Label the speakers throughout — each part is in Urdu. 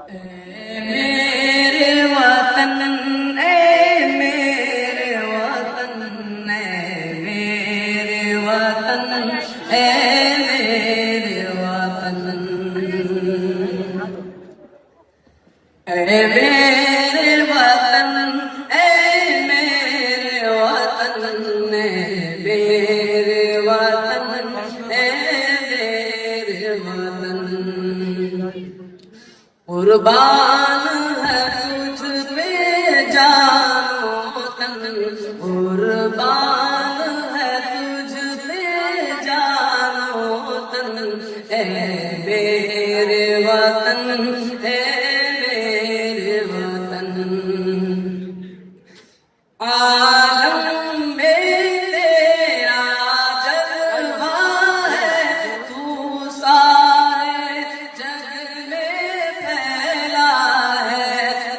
Speaker 1: میرے وطن اے میرے وطن اے میرے وطن اے میرے وطن اے میرے وطن اے میرے وطن اے میرے وطن اے میرے وطن قربان ہے تجھ پہ جان و تن قربان ہے تجھ پہ جان و تن اے میرے وطن اے میرے وطن عالم میں تیرا جلوہ ہے تو سارے جگ میں پھیلا ہے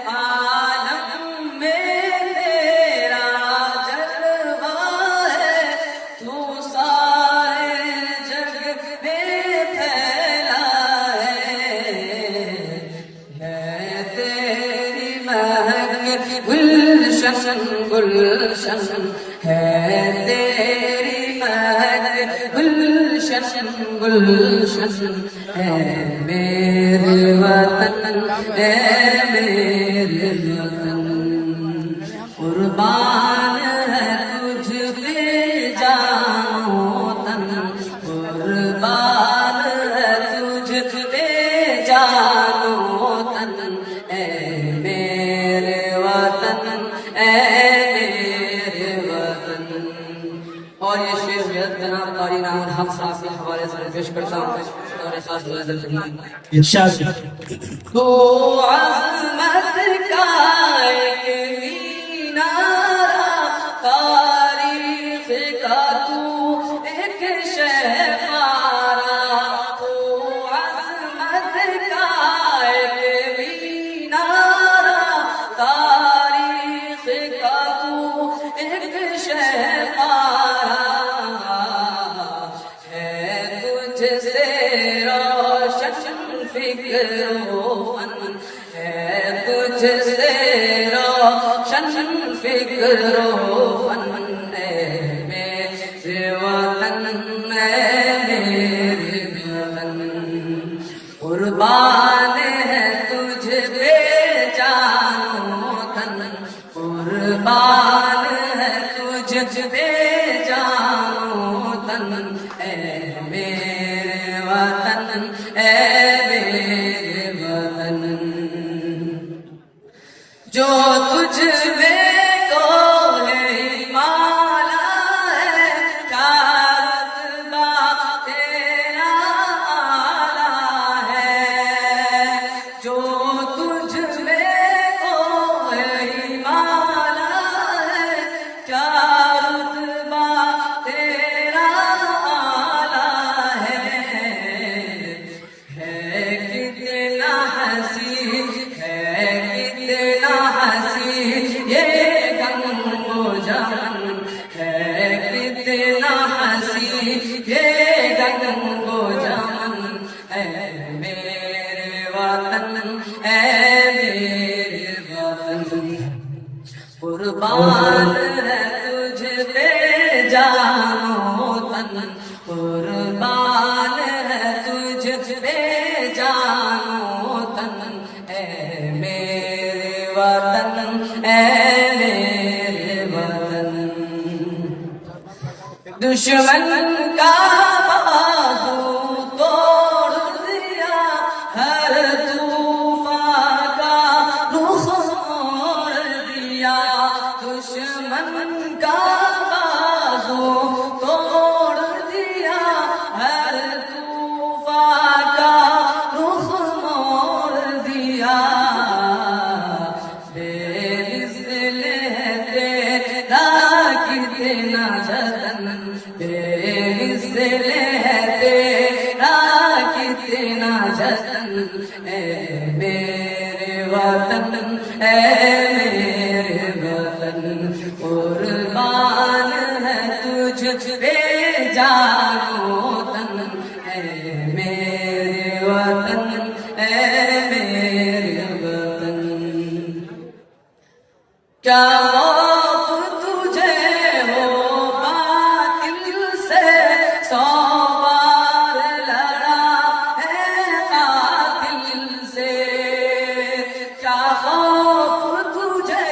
Speaker 1: عالم میں تیرا جلوہ ہے تو سارے جگ میں پھیلا ہے تیری مہک گلشن گلشن ہے تیری مہک گلشن گلشن ہے میرے وطن ہے میرے وطن قربان ہے تجھ پہ جان و تن قربان ہے تجھ پہ جان و تن اے میرے وطن اے میرے وطن اور یہ شعر میں جناب قاری نام الحق صاحب کے حوالے سے پیش کرتا ہوں اور احساس نظر
Speaker 2: ارشاد
Speaker 1: تو عظمت کا ایک مینارہ تاریخ کا تو ایک شہپارہ تو عظمت کا ایک مینارہ تاریخ کا تو ایک شہپارہ ہے تجھ سے روشن فکر و فن ہے تجھ سے روشن فکر و فن اے میرے وطن اے میرے وطن قربان ہے تجھ پہ جان و تن قربان ہے تجھ پہ جان و تن اے میرے وطن اے میرے وطن جو تجھ میں تو ہے مالا ہے رتبہ تیرا اعلیٰ ہے جو تجھ میں تو ہے مالا ہے رتبہ تیرا اعلیٰ ہے کتنا حسین ہے کتنا حسین یہ گم و جان ہے کتنا حسین یہ گم و جان اے میرے وطن اے میرے وطن قربان ہے تجھ پہ جان و تن قربان ہے تجھ پہ جان و تن اے میرے وطن اے میرے وطن دشمن کا بازو توڑ دیا ہر طوفان کا رخ موڑ دیا دشمن کا بازو توڑ دیا ہر طوفان کا رخ موڑ دیا بے مثل ہے تیرا کتنا جتن بے مثل ہے تیرا کتنا جتن اے میرے وطن اے میرے وطن قربان ہے تجھ پہ جان و تن اے میرے وطن اے میرے کیا خوف تجھے ہو باطل سے، 100 بار لڑا ہے قاتل سے، کیا خوف تجھے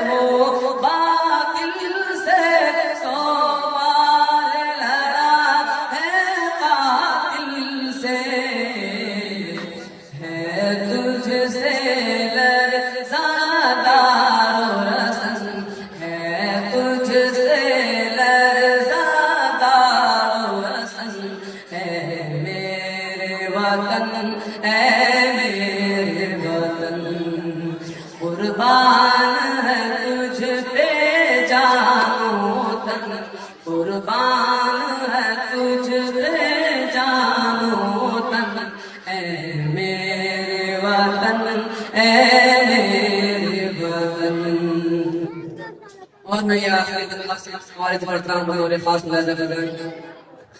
Speaker 1: ہو باطل سے، 100 بار لڑا ہے قاتل سے، ہے تجھ سے وطن، اے میرے وطن، قربان ہے تجھ پہ جان و تن، قربان ہے تجھ پہ جان و تن، اے میرے وطن، اے میرے وطن۔ اور میں یہ آخری دن سے ہمارے پڑھتا ہوں اور خاص ملاحظہ کر رہا ہوں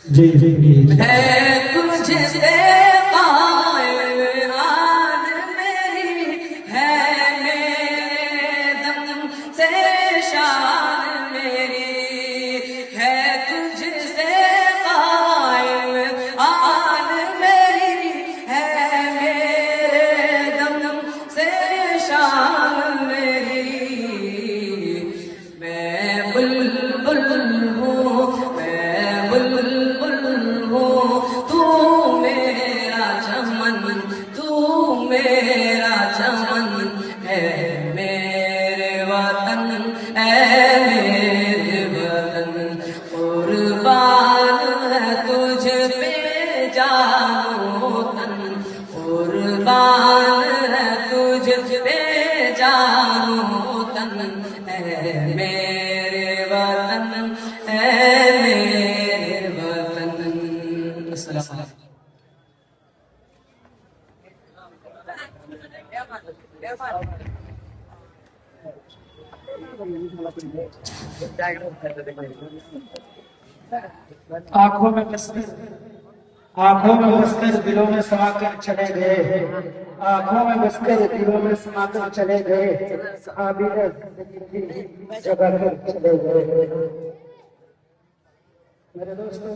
Speaker 2: جی جی جی
Speaker 1: ہے تجھ سے قائم آن میری، ہے میرے دم سے شان میری، ہے تجھ سے قائم آن میری، ہے میرے دم سے شان میری، میں بلبل ہوں، میں بلبل ہوں، تو میرا چمن، تو میرا چمن، اے میرے وطن، اے میرے وطن، قربان ہے تجھ پہ جان و تن، قربان ہے تجھ پہ جان و تن، اے میرے وطن، اے میرے وطن۔ السلام علیکم۔
Speaker 2: آنکھوں میں بس کر دلوں میں سما کر چلے گئے، آنکھوں میں بس کر دلوں میں سما کر چلے گئے، صحابی جگہ کر چلے گئے۔ میرے دوستوں